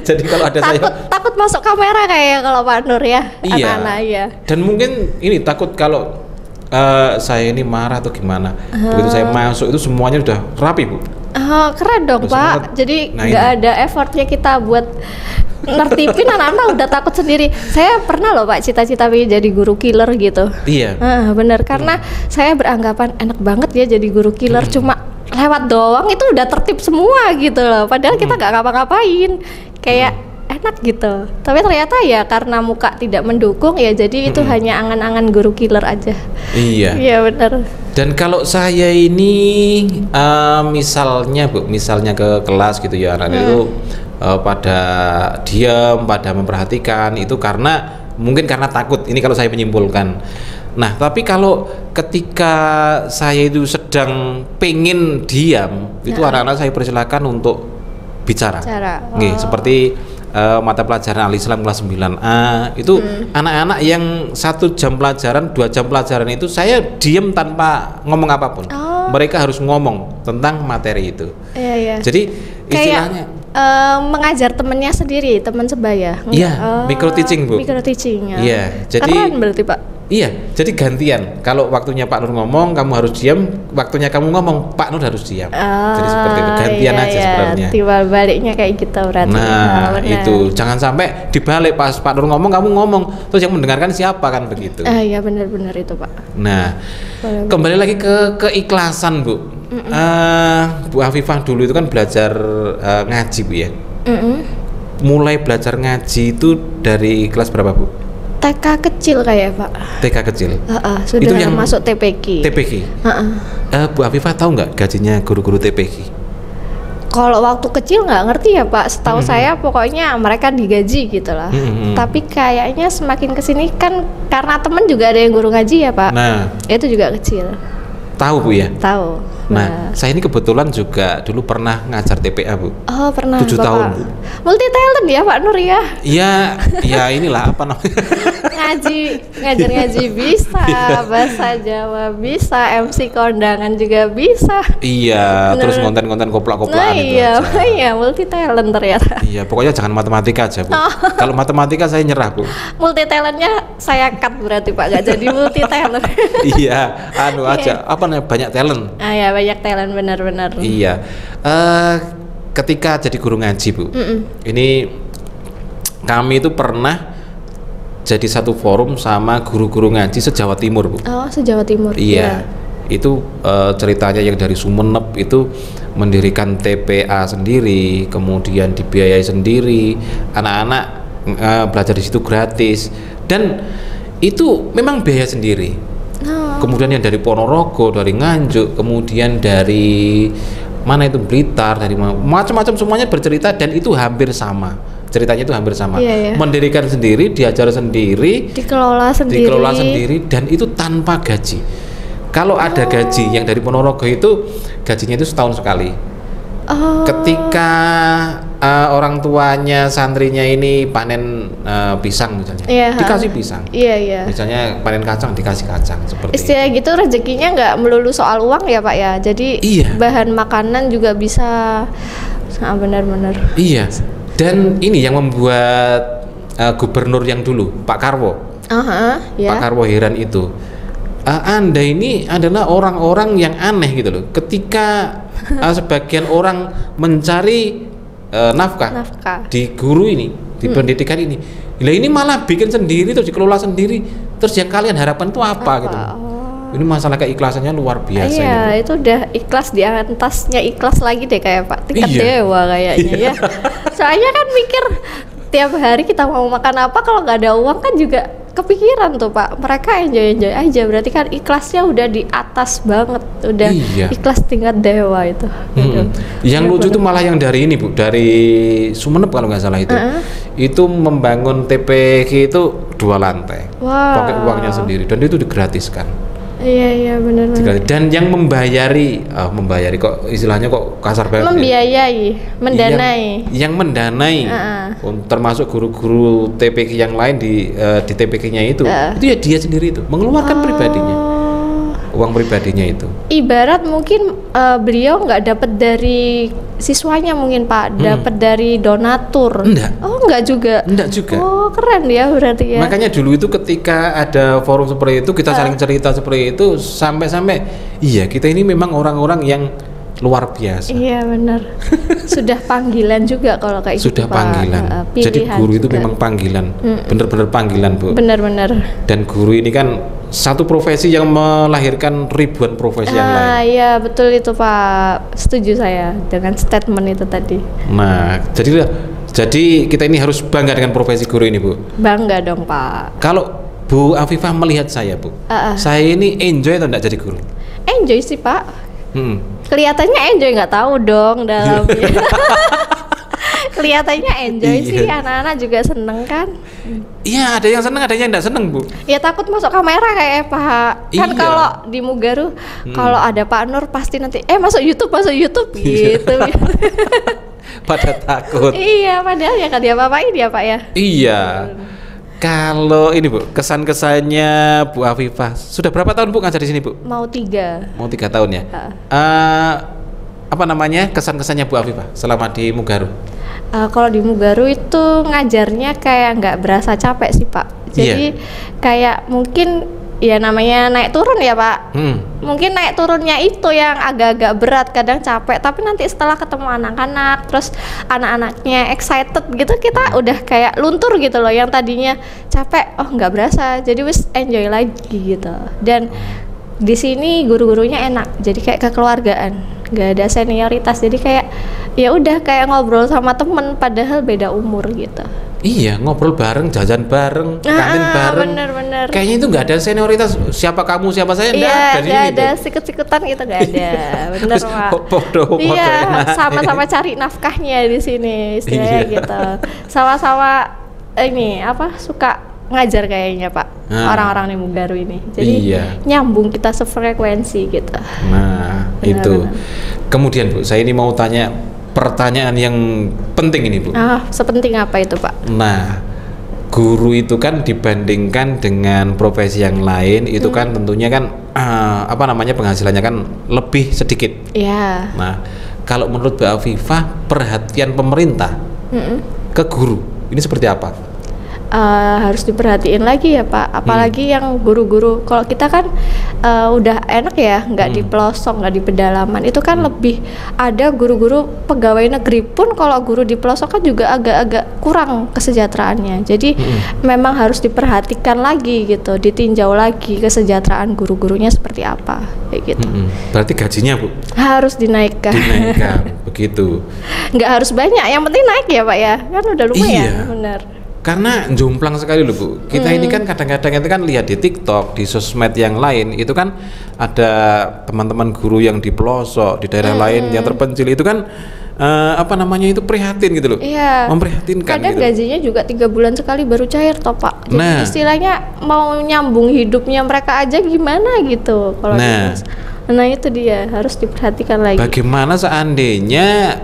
Jadi kalau ada saya Takut masuk kamera kayak kalau Pak Nur ya, iya, anak-anak ya. dan mungkin ini takut kalau saya ini marah atau gimana. Begitu saya masuk itu semuanya udah rapi Bu. Oh, keren dong Terus Pak. banget. Jadi Nah, nggak ini. ada effortnya kita buat nertipin anak-anak, udah takut sendiri. Saya pernah loh Pak cita-cita pengen jadi guru killer gitu. Iya. Bener, karena saya beranggapan enak banget ya jadi guru killer, cuma lewat doang itu udah tertib semua gitu loh. Padahal kita nggak ngapa-ngapain, kayak enak gitu. Tapi ternyata ya karena muka tidak mendukung ya, jadi itu hanya angan-angan guru killer aja. Iya. Iya bener. Dan kalau saya ini misalnya Bu, misalnya ke kelas gitu ya, anak itu pada diam, pada memperhatikan itu karena mungkin karena takut. Ini kalau saya menyimpulkan. Nah, tapi kalau ketika saya itu sedang pengen diam, itu anak-anak saya persilakan untuk bicara. Nggih, seperti mata pelajaran Al-Islam kelas 9A itu anak-anak yang 1 jam pelajaran, 2 jam pelajaran itu saya diem tanpa ngomong apapun. Mereka harus ngomong tentang materi itu. Iya. Jadi istilahnya mengajar temennya sendiri, teman sebaya. Iya, micro teaching Bu. Micro teaching ya. Iya, jadi keren berarti Pak. iya, jadi gantian. Kalau waktunya Pak Nur ngomong, kamu harus diam. Waktunya kamu ngomong, Pak Nur harus diam. Jadi seperti itu, gantian aja sebenarnya. Timbal baliknya kayak gitu berarti. Nah, benar. itu jangan sampai dibalik pas Pak Nur ngomong, kamu ngomong, terus yang mendengarkan siapa kan begitu. Iya benar-benar itu Pak. Nah, kembali lagi ke keikhlasan Bu. Bu Afifah dulu itu kan belajar ngaji Bu ya. Mulai belajar ngaji itu dari kelas berapa Bu? TK kecil kayak Pak. TK kecil. Sudah Itu yang masuk TPQ. TPQ. Bu Afifah tahu nggak gajinya guru-guru TPQ? Kalau waktu kecil nggak ngerti ya Pak. Setahu saya pokoknya mereka digaji gitu lah. Tapi kayaknya semakin kesini kan karena temen juga ada yang guru ngaji ya Pak. Nah, Itu juga kecil. tahu Bu ya? Tahu. Nah, saya ini kebetulan juga dulu pernah ngajar TPA Bu. Oh pernah 7 Bapak. tahun Bu. Multi talent ya Pak Nur ya. Iya, ya inilah apa namanya? Ngajar ngaji bisa, bahasa Jawa bisa, MC kondangan juga bisa. Iya, terus konten-konten Nah koplak-koplakan itu iya, aja. iya multi talent ternyata. Iya, pokoknya jangan matematika aja Bu. Kalau matematika saya nyerah Bu. Multi talentnya saya cut berarti Pak, gak jadi multi talent. Iya, anu aja, apa namanya, banyak talent. Ya banyak talent benar-benar. Iya, ketika jadi guru ngaji Bu, ini kami itu pernah jadi satu forum sama guru-guru ngaji se-Jawa Timur Bu. Oh se-Jawa Timur. Iya, itu ceritanya yang dari Sumeneb itu mendirikan TPA sendiri, kemudian dibiayai sendiri, anak-anak belajar di situ gratis, dan itu memang biaya sendiri. Kemudian yang dari Ponorogo, dari Nganjuk, kemudian dari mana itu Blitar, dari macam-macam semuanya bercerita dan itu hampir sama. Ceritanya itu hampir sama. Iya. Mendirikan sendiri, diajar sendiri, Dikelola sendiri. dan itu tanpa gaji. Kalau ada gaji yang dari Ponorogo itu gajinya itu setahun sekali. Ketika orang tuanya santrinya ini panen pisang misalnya, dikasih pisang. Iya. Misalnya panen kacang dikasih kacang seperti Istilah gitu rezekinya nggak melulu soal uang ya Pak ya. Jadi Iya. bahan makanan juga bisa. Benar-benar. Iya. Dan ini yang membuat gubernur yang dulu, Pak Karwo, Pak Karwo heran itu. Anda ini adalah orang-orang yang aneh gitu loh. Ketika sebagian orang mencari nafkah di guru ini, di pendidikan ini, lah ini malah bikin sendiri terus dikelola sendiri. Terus yang kalian harapkan itu apa gitu loh. Ini masalah keikhlasannya luar biasa. Iya, itu udah ikhlas di atasnya ikhlas lagi deh kayak Pak tingkat dewa kayaknya ya. Soalnya kan mikir tiap hari kita mau makan apa, kalau nggak ada uang kan juga kepikiran tuh Pak. Mereka enjoy aja, berarti kan ikhlasnya udah di atas banget, udah ikhlas tingkat dewa itu. Yang lucu tuh malah yang dari ini Bu, dari Sumeneb kalau nggak salah itu membangun TPG itu 2 lantai, pakai uangnya sendiri dan itu digratiskan. Iya benar. Dan yang membayari kok istilahnya kok kasar banget. Mendanai. Yang mendanai, termasuk guru-guru TPK yang lain di TPK-nya itu ya dia sendiri itu mengeluarkan pribadinya, uang pribadinya itu. Ibarat mungkin beliau nggak dapat dari siswanya mungkin Pak, dapat dari donatur. Enggak juga. Oh, keren ya berarti ya. Makanya dulu itu ketika ada forum seperti itu kita saling cerita seperti itu sampai iya kita ini memang orang-orang yang luar biasa. Iya benar. Sudah panggilan juga kalau kayak sudah gitu, panggilan. Jadi guru itu memang panggilan, bener-bener panggilan Bu. Benar-benar. Dan guru ini kan satu profesi yang melahirkan ribuan profesi yang lain. Iya betul itu Pak, setuju saya dengan statement itu tadi. Nah jadi kita ini harus bangga dengan profesi guru ini Bu. Bangga dong Pak. Kalau Bu Afifah melihat saya Bu, saya ini enjoy atau enggak jadi guru? Enjoy sih Pak. Kelihatannya enjoy, nggak tahu dong dalamnya. Kelihatannya enjoy sih, anak-anak juga seneng kan? Iya, ada yang seneng, ada yang nggak seneng Bu. Ya takut masuk kamera kayak Pak. Kan kalau di Mugaru kalau ada Pak Nur pasti nanti masuk YouTube gitu. Pada takut. Iya, padahal ya kan dia apa-apain ya Pak ya. Iya. Kalau ini Bu, kesan-kesannya Bu Afifah, sudah berapa tahun Bu ngajar di sini Bu? Mau 3 tahun ya. Apa namanya kesan-kesannya Bu Afifah selama di Mugaru? Kalau di Mugaru itu ngajarnya kayak nggak berasa capek sih Pak. Jadi kayak mungkin ya namanya naik turun ya Pak. Mungkin naik turunnya itu yang agak-agak berat, kadang capek. Tapi nanti setelah ketemu anak-anak, terus anak-anaknya excited gitu, kita udah kayak luntur gitu loh. Yang tadinya capek, nggak berasa. Jadi wis enjoy lagi gitu. Dan di sini guru-gurunya enak. Jadi kayak kekeluargaan, nggak ada senioritas. Jadi kayak ya udah kayak ngobrol sama temen, padahal beda umur gitu. Iya, ngobrol bareng, jajan bareng, kantin bareng. Bener. Kayaknya itu nggak ada senioritas. Siapa kamu, siapa saya, nggak ada sikut-sikutan gitu, nggak ada. Bener Pak. Iya, sama-sama cari nafkahnya di sini, istilahnya gitu. Sama-sama ini suka ngajar kayaknya Pak. Orang-orang di Mugaru ini. Jadi nyambung, kita sefrekuensi gitu. Nah, itu. Kemudian Bu, saya ini mau tanya pertanyaan yang penting ini Bu. Sepenting apa itu Pak? Nah, guru itu kan dibandingkan dengan profesi yang lain itu kan tentunya kan penghasilannya kan lebih sedikit. Iya. Nah, kalau menurut Bu Afifah perhatian pemerintah ke guru ini seperti apa? Harus diperhatiin lagi ya Pak, apalagi yang guru-guru. Kalau kita kan udah enak ya, nggak di pelosok, nggak di pedalaman. Itu kan lebih ada guru-guru pegawai negeri pun kalau guru di pelosok kan juga agak-agak kurang kesejahteraannya. Jadi memang harus diperhatikan lagi gitu, ditinjau lagi kesejahteraan guru-gurunya seperti apa kayak gitu. Berarti gajinya Bu harus dinaikkan. Begitu. Nggak harus banyak, yang penting naik ya Pak ya, kan udah lumayan. Benar. Karena jomplang sekali loh Bu. Kita ini kan kadang-kadang itu kan lihat di TikTok, di sosmed yang lain itu kan ada teman-teman guru yang di pelosok, di daerah lain yang terpencil itu kan itu prihatin gitu loh. Iya. Memprihatinkan. Kadang gitu. Gajinya juga 3 bulan sekali baru cair toh Pak. Jadi istilahnya mau nyambung hidupnya mereka aja gimana gitu kalau nah itu dia harus diperhatikan lagi. Bagaimana seandainya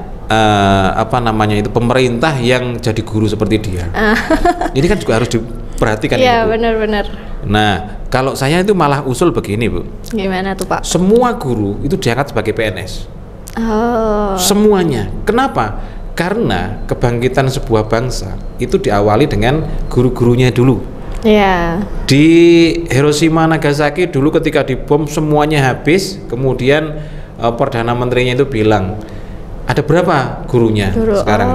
pemerintah yang jadi guru seperti dia. Ini kan juga harus diperhatikan. Iya benar-benar. Nah, kalau saya itu malah usul begini Bu. Gimana tuh Pak? Semua guru itu diangkat sebagai PNS. Semuanya. Kenapa? Karena kebangkitan sebuah bangsa itu diawali dengan guru-gurunya dulu. Ya. Di Hiroshima Nagasaki dulu ketika dibom semuanya habis, kemudian Perdana Menterinya itu bilang, ada berapa gurunya sekarang?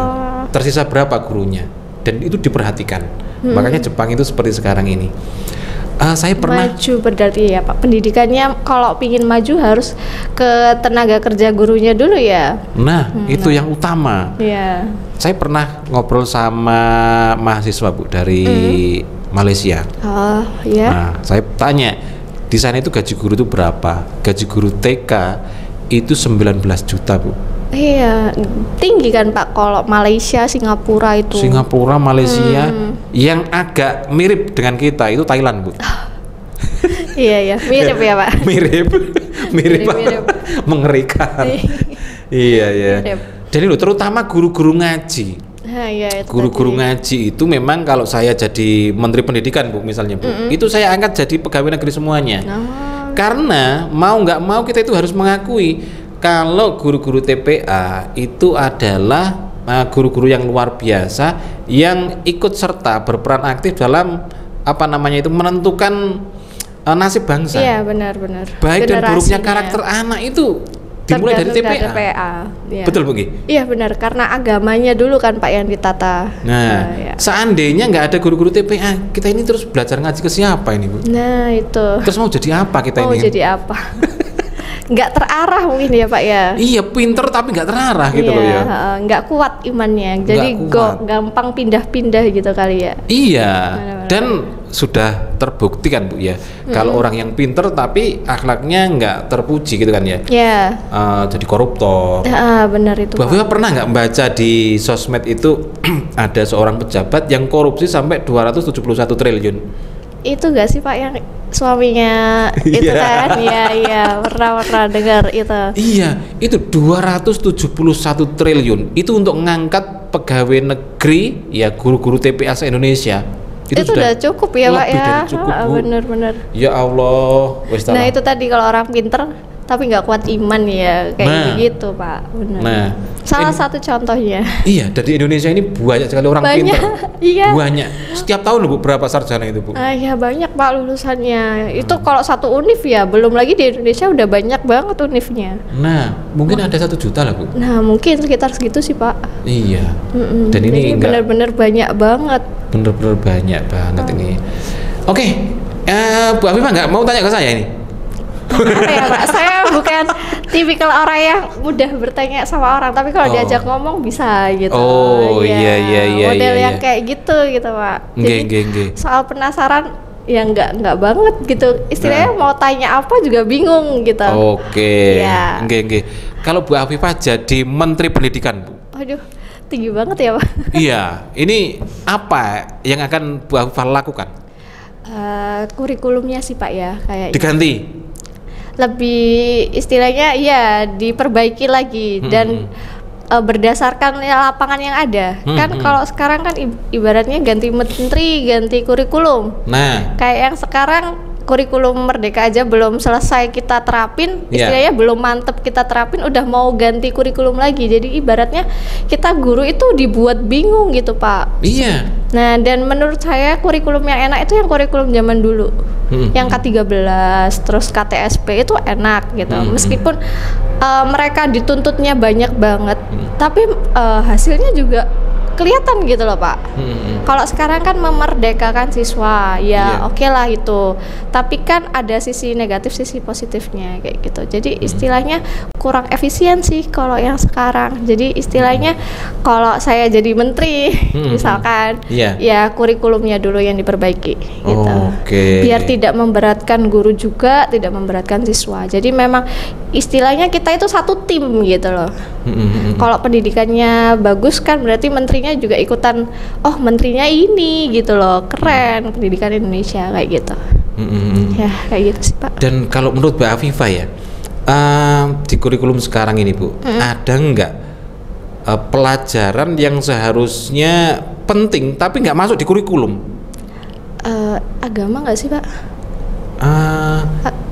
Tersisa berapa gurunya? Dan itu diperhatikan. Makanya Jepang itu seperti sekarang ini. Saya pernah maju berarti ya Pak, pendidikannya kalau pingin maju harus ke tenaga kerja gurunya dulu ya. Nah, itu yang utama. Iya. Saya pernah ngobrol sama mahasiswa Bu dari Malaysia. Oh, iya. Nah, saya tanya, di sana itu gaji guru itu berapa? Gaji guru TK itu 19 juta Bu. Iya, tinggi kan Pak kalau Malaysia, Singapura itu. Singapura, Malaysia, yang agak mirip dengan kita itu Thailand Bu. Iya, mirip ya Pak. mirip, mirip. Mengerikan. Iya, iya. Mirip. Jadi loh, terutama guru-guru ngaji. Nah, iya, itu Guru-guru tadi. ngaji itu memang kalau saya jadi Menteri Pendidikan Bu misalnya Bu, itu saya angkat jadi pegawai negeri semuanya. Karena mau nggak mau kita itu harus mengakui kalau guru-guru TPA itu adalah guru-guru yang luar biasa yang ikut serta berperan aktif dalam apa namanya itu menentukan nasib bangsa. Iya, benar-benar. Baik dan buruknya Generasinya. karakter anak itu dimulai dari Tergantung TPA. Iya. Betul Bu Gi? Iya benar, karena agamanya dulu kan Pak yang ditata. Nah, iya. seandainya nggak ada guru-guru TPA, kita ini terus belajar ngaji ke siapa ini Bu? Nah itu. Terus mau jadi apa kita Mau ini? jadi apa? Nggak terarah mungkin ya Pak ya. Iya, pinter tapi nggak terarah gitu Iya, loh ya. nggak kuat imannya, jadi kuat. gampang pindah-pindah gitu kali ya. Iya, Benar-benar. dan sudah terbukti kan Bu ya, kalau orang yang pinter tapi akhlaknya nggak terpuji gitu kan ya, Ya, jadi koruptor. benar itu Bu Pak. Afifah pernah nggak membaca di sosmed itu ada seorang pejabat yang korupsi sampai 271 triliun? Itu nggak sih Pak yang suaminya itu Iya. kan? Iya, pernah dengar itu. Iya, itu 271 triliun itu untuk ngangkat pegawai negeri ya guru-guru TPA se-Indonesia. Itu udah cukup ya Pak lebih ya. dari cukup, Bu. Bener-bener. Ya Allah, wes Nah talah. itu tadi kalau orang pinter tapi nggak kuat iman ya kayak Nah. gitu Pak. Bener. Nah, Salah ini- satu contohnya. Iya, dari Indonesia ini banyak sekali orang Banyak, pinter. iya. Banyak. Setiap tahun loh Bu, berapa sarjana itu Bu? Ya banyak Pak lulusannya. Itu kalau satu univ ya, belum lagi di Indonesia udah banyak banget univnya. Nah, mungkin ada 1 juta lah Bu. Nah mungkin sekitar segitu sih Pak. Iya. Mm-mm. Dan ini Jadi enggak bener-bener banyak banget. bener-bener banyak banget ini. Oke, Bu Afifah nggak mau tanya ke saya ini? Apa ya Pak? Saya bukan tipikal orang yang mudah bertanya sama orang, tapi kalau Oh. diajak ngomong bisa gitu. Oh, iya, Model iya, yang iya. kayak gitu Pak. Nggih, nggih, nggih. soal penasaran ya nggak banget gitu. Istilahnya mau tanya apa juga bingung gitu. Oke. Iya. Nggih, nggih. Kalau Bu Afifah jadi Menteri Pendidikan, Bu. Aduh, tinggi banget ya Pak. Iya, ini apa yang akan Bu Afifah lakukan? Kurikulumnya sih Pak ya kayaknya. Diganti. Lebih istilahnya ya diperbaiki lagi dan berdasarkan lapangan yang ada. Kan kalau sekarang kan ibaratnya ganti menteri, ganti kurikulum. Nah, Kayak yang sekarang kurikulum Merdeka aja belum selesai kita terapin, Iya. istilahnya belum mantep kita terapin, udah mau ganti kurikulum lagi. Jadi ibaratnya kita guru itu dibuat bingung gitu Pak. iya. Nah dan menurut saya kurikulum yang enak itu yang kurikulum zaman dulu, yang K13 terus KTSP itu enak gitu. Meskipun mereka dituntutnya banyak banget, tapi hasilnya juga kelihatan gitu loh Pak. Kalau sekarang kan memerdekakan siswa, ya Iya. oke lah itu. Tapi kan ada sisi negatif, sisi positifnya kayak gitu. Jadi istilahnya kurang efisien sih kalau yang sekarang. Jadi istilahnya kalau saya jadi menteri, misalkan, Iya. ya kurikulumnya dulu yang diperbaiki gitu. Oke. Biar tidak memberatkan guru juga, tidak memberatkan siswa. Jadi memang istilahnya kita itu satu tim gitu loh. Kalau pendidikannya bagus kan berarti menterinya juga ikutan, oh menterinya ini gitu loh, keren pendidikan Indonesia kayak gitu. Ya kayak gitu sih Pak. Dan kalau menurut Mbak Afifah ya, di kurikulum sekarang ini Bu, ada nggak pelajaran yang seharusnya penting tapi nggak masuk di kurikulum? Agama nggak sih Pak?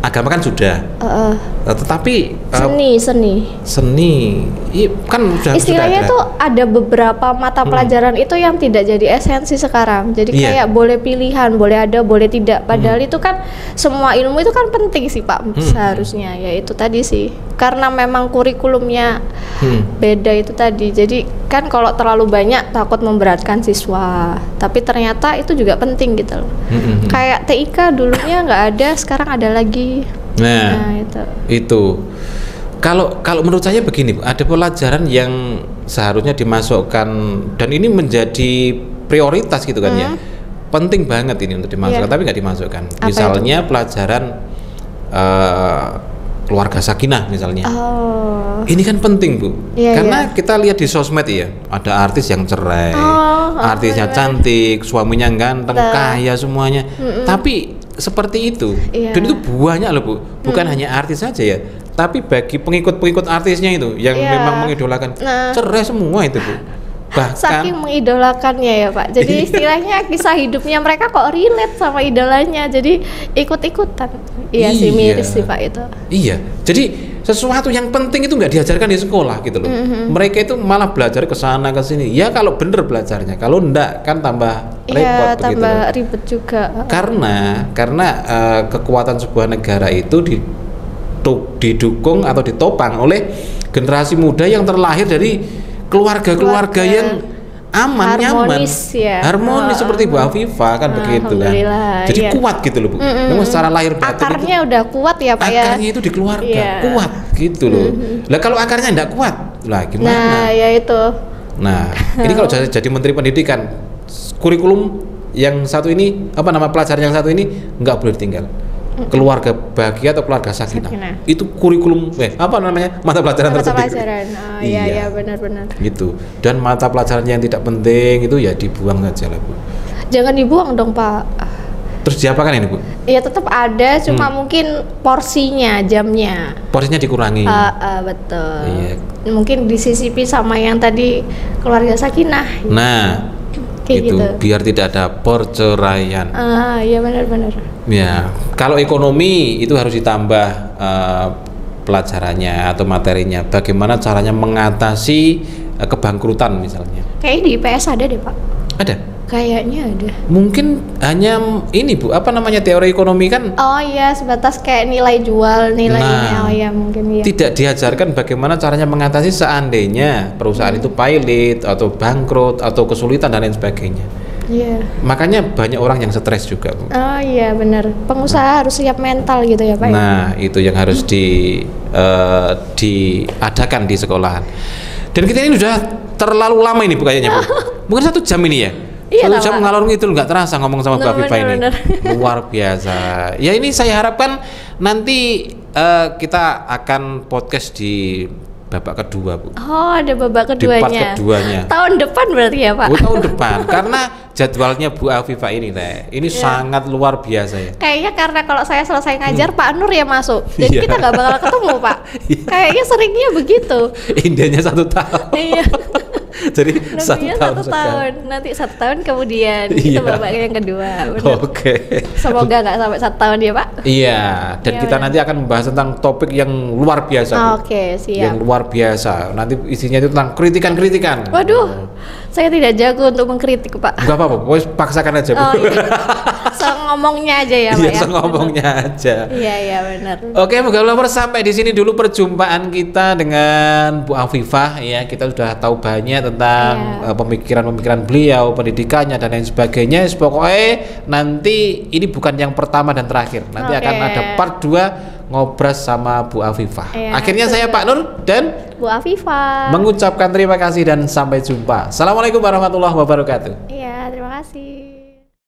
agama kan sudah. Tetapi seni kan istilahnya sudah ada. tuh ada beberapa mata pelajaran itu yang tidak jadi esensi sekarang. Jadi kayak boleh pilihan, boleh ada, boleh tidak. Padahal itu kan semua ilmu itu kan penting sih Pak, seharusnya. Ya itu tadi sih. Karena memang kurikulumnya beda itu tadi. Jadi kan kalau terlalu banyak takut memberatkan siswa. Tapi ternyata itu juga penting gitu loh. Kayak TIK dulunya nggak ada, sekarang ada lagi. Nah, itu. Kalau menurut saya begini, Bu, ada pelajaran yang seharusnya dimasukkan dan ini menjadi prioritas gitu kan ya. Penting banget ini untuk dimasukkan, tapi nggak dimasukkan. Misalnya pelajaran keluarga sakinah misalnya. Ini kan penting, Bu. Karena kita lihat di sosmed ya, ada artis yang cerai, artisnya cantik, suaminya ganteng, kaya semuanya. Tapi seperti itu. Dan itu banyak loh, Bu. Bukan hanya artis saja ya, tapi bagi pengikut-pengikut artisnya itu yang memang mengidolakan, cerai semua itu, Bu. Bahkan saking mengidolakannya ya Pak. Jadi istilahnya kisah hidupnya mereka kok relate sama idolanya, jadi ikut-ikutan. Iya sih, miris sih Pak itu. Iya. Jadi sesuatu yang penting itu nggak diajarkan di sekolah gitu loh. Mereka itu malah belajar ke sana ke sini. Ya kalau bener belajarnya, kalau enggak kan tambah repot begitu. Tambah ribet juga. Karena kekuatan sebuah negara itu didukung atau ditopang oleh generasi muda yang terlahir dari keluarga yang aman, harmonis, nyaman, harmonis seperti Bu Afifah kan begitu kan. Jadi kuat gitu loh, Bu. Memang secara lahir batin akarnya itu, udah kuat ya Pak ya. Akarnya itu di keluarga kuat gitu loh. Lah kalau akarnya enggak kuat, lah gimana? Nah, ya itu. Nah, ini kalau jadi Menteri Pendidikan, kurikulum yang satu ini, pelajaran yang satu ini nggak boleh ditinggal. Keluarga bahagia atau keluarga sakinah. Itu kurikulum mata pelajaran tersebut. Iya benar-benar. Gitu. Dan mata pelajaran yang tidak penting itu ya dibuang saja lah, Bu. Jangan dibuang dong, Pak. Terus diapakan ini, Bu? Iya tetap ada, cuma mungkin porsinya, jamnya. Porsinya dikurangi. Betul. Iya. Mungkin disisipi sama yang tadi keluarga sakinah. Nah, itu gitu. Biar tidak ada perceraian. Iya benar-benar. Ya, kalau ekonomi itu harus ditambah pelajarannya atau materinya. Bagaimana caranya mengatasi kebangkrutan misalnya. Kayak di IPS ada deh Pak. Ada? Kayaknya ada. Mungkin hanya ini Bu, teori ekonomi kan? Oh iya, sebatas kayak nilai jual, nilainya. Oh iya mungkin ya. Tidak diajarkan bagaimana caranya mengatasi seandainya perusahaan itu pailit atau bangkrut atau kesulitan dan lain sebagainya. Iya. Makanya banyak orang yang stres juga, Bu. Oh iya benar. Pengusaha harus siap mental gitu ya Pak. Nah, itu yang harus diadakan di sekolahan. Dan kita ini sudah terlalu lama ini Bu kayaknya, Bu. Mungkin 1 jam ini ya. Iya, 1 jam ngalor ngidul nggak terasa ngomong sama Bu Afifah ini. Luar biasa. Ya ini saya harapkan nanti kita akan podcast di babak kedua, Bu. Oh, ada babak keduanya. Di part keduanya. Tahun depan berarti ya, Pak? Tahun depan. Karena jadwalnya Bu Afifah ini, ini sangat luar biasa ya. Kayaknya karena kalau saya selesai ngajar, Pak Nur ya masuk. Jadi kita nggak bakal ketemu, Pak. Kayaknya seringnya begitu. Indahnya 1 tahun. Iya. Jadi 1 tahun. Nanti 1 tahun kemudian itu babak yang kedua. Oke. Semoga nggak sampai 1 tahun ya Pak. Iya. Dan kita nanti akan membahas tentang topik yang luar biasa. Oke, siap. Yang luar biasa. Nanti isinya itu tentang kritikan-kritikan. Waduh, saya tidak jago untuk mengkritik Pak. Enggak apa-apa, paksakan aja Bu. Oh, iya. ngomongnya aja ya Pak ya. Ngomongnya aja. Iya benar. Oke, Moga sampai di sini dulu perjumpaan kita dengan Bu Afifah ya. Kita sudah tahu banyak tentang pemikiran-pemikiran beliau, pendidikannya dan lain sebagainya. Pokoknya nanti ini bukan yang pertama dan terakhir. Nanti akan ada part 2 ngobrol sama Bu Afifah. Akhirnya saya Pak Nur dan Bu Afifah mengucapkan terima kasih dan sampai jumpa. Assalamualaikum warahmatullahi wabarakatuh. Iya, terima kasih.